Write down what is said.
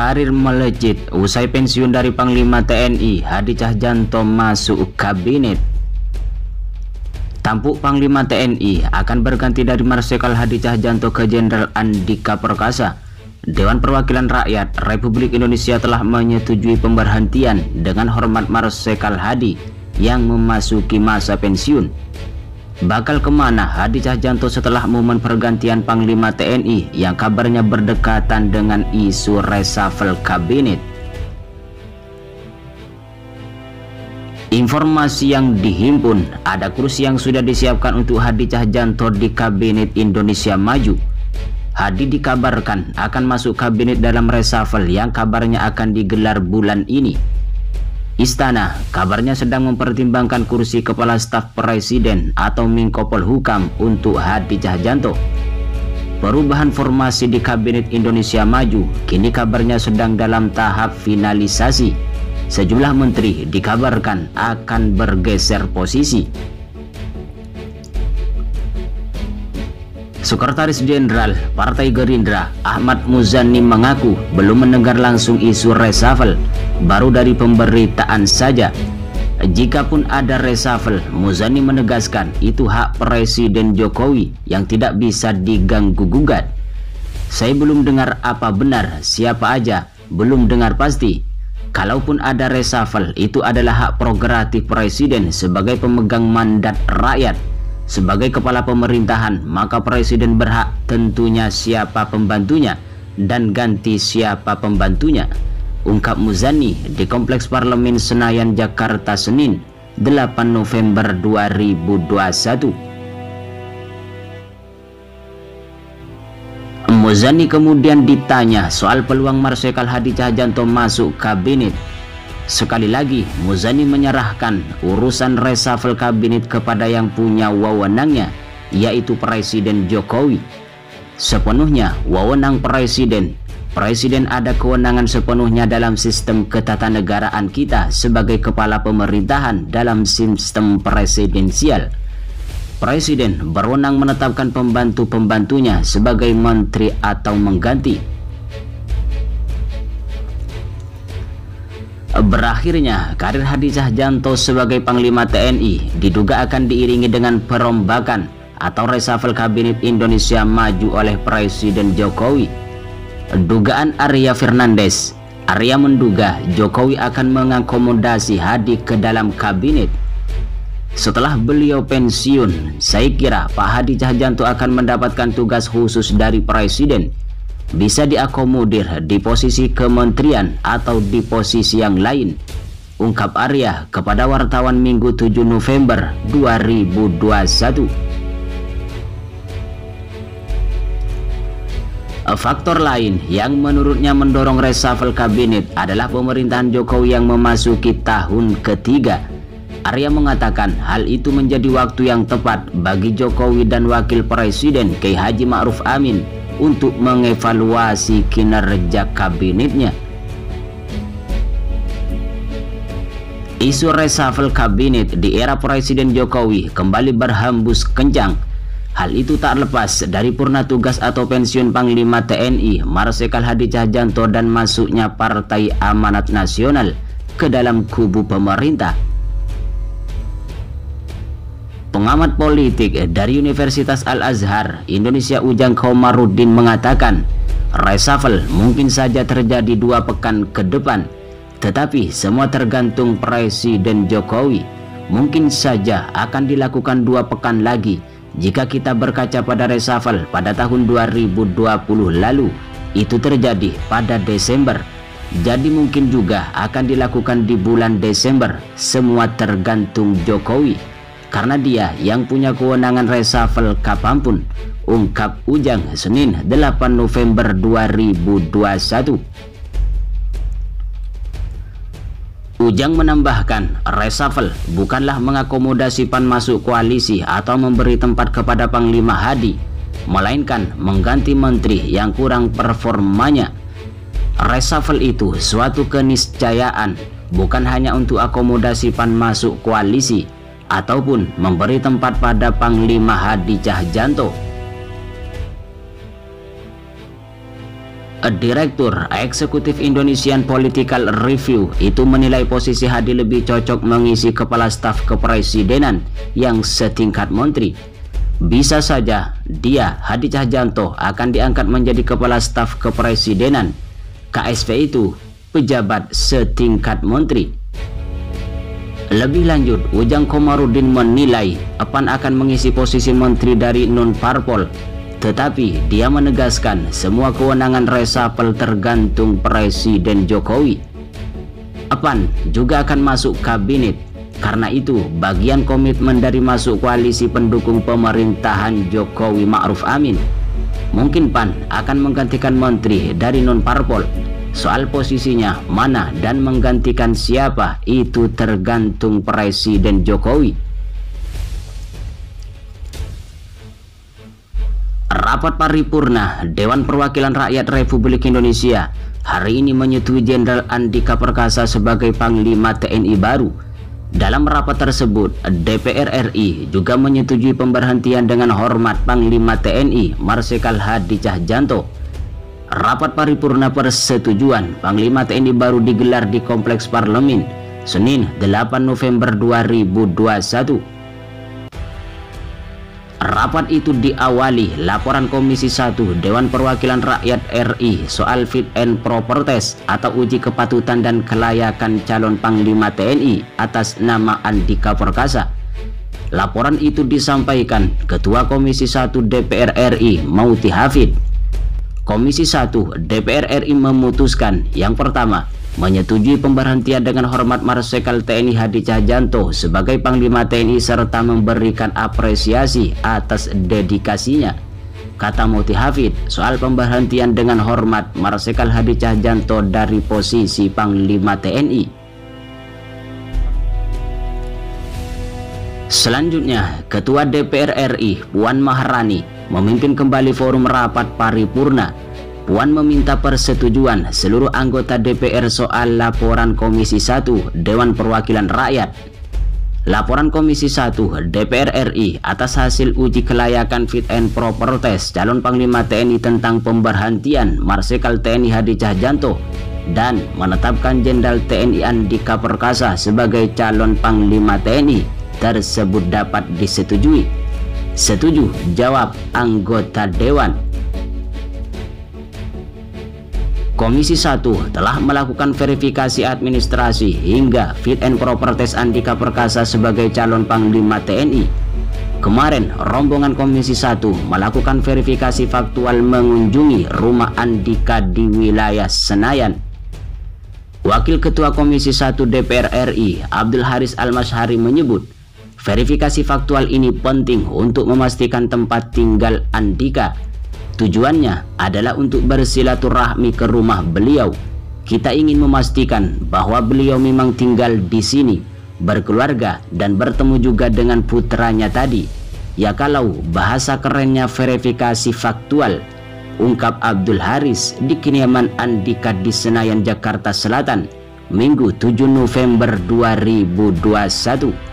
Karir melejit usai pensiun dari Panglima TNI Hadi Cahyanto masuk kabinet. Tampuk Panglima TNI akan berganti dari Marsikal Hadi Cahyanto ke Jenderal Andika Perkasa. Dewan Perwakilan Rakyat Republik Indonesia telah menyetujui pemberhentian dengan hormat Marsikal Hadi yang memasuki masa pensiun. Bakal kemana Hadi Cahyanto setelah momen pergantian Panglima TNI yang kabarnya berdekatan dengan isu reshuffle kabinet? Informasi yang dihimpun, ada kursi yang sudah disiapkan untuk Hadi Cahyanto di Kabinet Indonesia Maju. Hadi dikabarkan akan masuk kabinet dalam reshuffle yang kabarnya akan digelar bulan ini. Istana kabarnya sedang mempertimbangkan kursi Kepala Staf Presiden atau Menko Polhukam untuk Hadi Cahyanto. Perubahan formasi di Kabinet Indonesia Maju kini kabarnya sedang dalam tahap finalisasi. Sejumlah menteri dikabarkan akan bergeser posisi. Sekretaris Jenderal Partai Gerindra Ahmad Muzani mengaku belum mendengar langsung isu reshuffle, baru dari pemberitaan saja. Jikapun ada reshuffle, Muzani menegaskan itu hak Presiden Jokowi yang tidak bisa diganggu-gugat. Saya belum dengar apa benar, siapa aja, belum dengar pasti. Kalaupun ada reshuffle, itu adalah hak prerogatif Presiden sebagai pemegang mandat rakyat. Sebagai kepala pemerintahan, maka Presiden berhak tentunya siapa pembantunya dan ganti siapa pembantunya, ungkap Muzani di Kompleks Parlemen Senayan, Jakarta, Senin 8 November 2021. Muzani kemudian ditanya soal peluang Marsikal Hadi Cahyanto masuk kabinet. Sekali lagi, Muzani menyerahkan urusan reshuffle kabinet kepada yang punya wewenangnya, yaitu Presiden Jokowi. Sepenuhnya wewenang Presiden. Presiden ada kewenangan sepenuhnya dalam sistem ketatanegaraan kita sebagai kepala pemerintahan dalam sistem presidensial. Presiden berwenang menetapkan pembantu-pembantunya sebagai menteri atau mengganti. Berakhirnya karir Hadi Cahyanto sebagai Panglima TNI diduga akan diiringi dengan perombakan atau reshuffle Kabinet Indonesia Maju oleh Presiden Jokowi. Dugaan Arya Fernandes, Arya menduga Jokowi akan mengakomodasi Hadi ke dalam kabinet. Setelah beliau pensiun, saya kira Pak Hadi Cahyanto akan mendapatkan tugas khusus dari Presiden. Bisa diakomodir di posisi kementerian atau di posisi yang lain, ungkap Arya kepada wartawan Minggu 7 November 2021. Faktor lain yang menurutnya mendorong reshuffle kabinet adalah pemerintahan Jokowi yang memasuki tahun ketiga. Arya mengatakan hal itu menjadi waktu yang tepat bagi Jokowi dan Wakil Presiden Kiai Haji Ma'ruf Amin untuk mengevaluasi kinerja kabinetnya. Isu reshuffle kabinet di era Presiden Jokowi kembali berhembus kencang. Hal itu tak lepas dari purna tugas atau pensiun Panglima TNI Marsikal Hadi Cahyanto dan masuknya Partai Amanat Nasional ke dalam kubu pemerintah. Pengamat politik dari Universitas Al-Azhar Indonesia Ujang Komarudin mengatakan reshuffle mungkin saja terjadi 2 pekan ke depan, tetapi semua tergantung Presiden Jokowi. Mungkin saja akan dilakukan 2 pekan lagi jika kita berkaca pada reshuffle pada tahun 2020 lalu, itu terjadi pada Desember. Jadi mungkin juga akan dilakukan di bulan Desember. Semua tergantung Jokowi, karena dia yang punya kewenangan reshuffle kapanpun, ungkap Ujang Senin 8 November 2021. Ujang menambahkan, reshuffle bukanlah mengakomodasi PAN masuk koalisi atau memberi tempat kepada Panglima Hadi, melainkan mengganti menteri yang kurang performanya. Reshuffle itu suatu keniscayaan, bukan hanya untuk akomodasi PAN masuk koalisi ataupun memberi tempat pada Panglima Hadi Cahyanto. Direktur Eksekutif Indonesian Political Review itu menilai posisi Hadi lebih cocok mengisi kepala staf kepresidenan yang setingkat menteri. Bisa saja dia, Hadi Tjahjanto, akan diangkat menjadi kepala staf kepresidenan. KSP itu pejabat setingkat menteri. Lebih lanjut, Ujang Komarudin menilai PAN akan mengisi posisi menteri dari non-parpol. Tetapi dia menegaskan semua kewenangan resapel tergantung Presiden Jokowi. PAN juga akan masuk kabinet. Karena itu, bagian komitmen dari masuk koalisi pendukung pemerintahan Jokowi Ma'ruf Amin. Mungkin PAN akan menggantikan menteri dari non-parpol. Soal posisinya mana dan menggantikan siapa itu tergantung Presiden Jokowi. Rapat paripurna Dewan Perwakilan Rakyat Republik Indonesia hari ini menyetujui Jenderal Andika Perkasa sebagai Panglima TNI baru. Dalam rapat tersebut, DPR RI juga menyetujui pemberhentian dengan hormat Panglima TNI Marsikal Hadi Tjahjanto. Rapat paripurna persetujuan Panglima TNI baru digelar di Kompleks Parlemen Senin 8 November 2021. Rapat itu diawali laporan Komisi 1 Dewan Perwakilan Rakyat RI soal fit and proper test atau uji kepatutan dan kelayakan calon Panglima TNI atas nama Andika Perkasa. Laporan itu disampaikan Ketua Komisi 1 DPR RI Mauti Hafid. Komisi 1 DPR RI memutuskan yang pertama, menyetujui pemberhentian dengan hormat Marsikal TNI Hadi Tjahjanto sebagai Panglima TNI serta memberikan apresiasi atas dedikasinya. Kata Mauti Hafid soal pemberhentian dengan hormat Marsikal Hadi Tjahjanto dari posisi Panglima TNI. Selanjutnya, Ketua DPR RI Puan Maharani memimpin kembali forum rapat paripurna. Puan meminta persetujuan seluruh anggota DPR soal laporan Komisi 1 Dewan Perwakilan Rakyat. Laporan Komisi 1 DPR RI atas hasil uji kelayakan fit and proper test calon Panglima TNI tentang pemberhentian Marsikal TNI Hadi Tjahjanto dan menetapkan Jenderal TNI Andika Perkasa sebagai calon Panglima TNI tersebut dapat disetujui. Setuju, jawab anggota Dewan. Komisi 1 telah melakukan verifikasi administrasi hingga fit and proper test Andika Perkasa sebagai calon Panglima TNI. Kemarin, rombongan Komisi 1 melakukan verifikasi faktual mengunjungi rumah Andika di wilayah Senayan. Wakil Ketua Komisi 1 DPR RI Abdul Haris Almashari menyebut, verifikasi faktual ini penting untuk memastikan tempat tinggal Andika. Tujuannya adalah untuk bersilaturahmi ke rumah beliau. Kita ingin memastikan bahwa beliau memang tinggal di sini, berkeluarga dan bertemu juga dengan putranya tadi. Ya kalau bahasa kerennya verifikasi faktual, ungkap Abdul Haris di kediaman Andika di Senayan, Jakarta Selatan, Minggu 7 November 2021.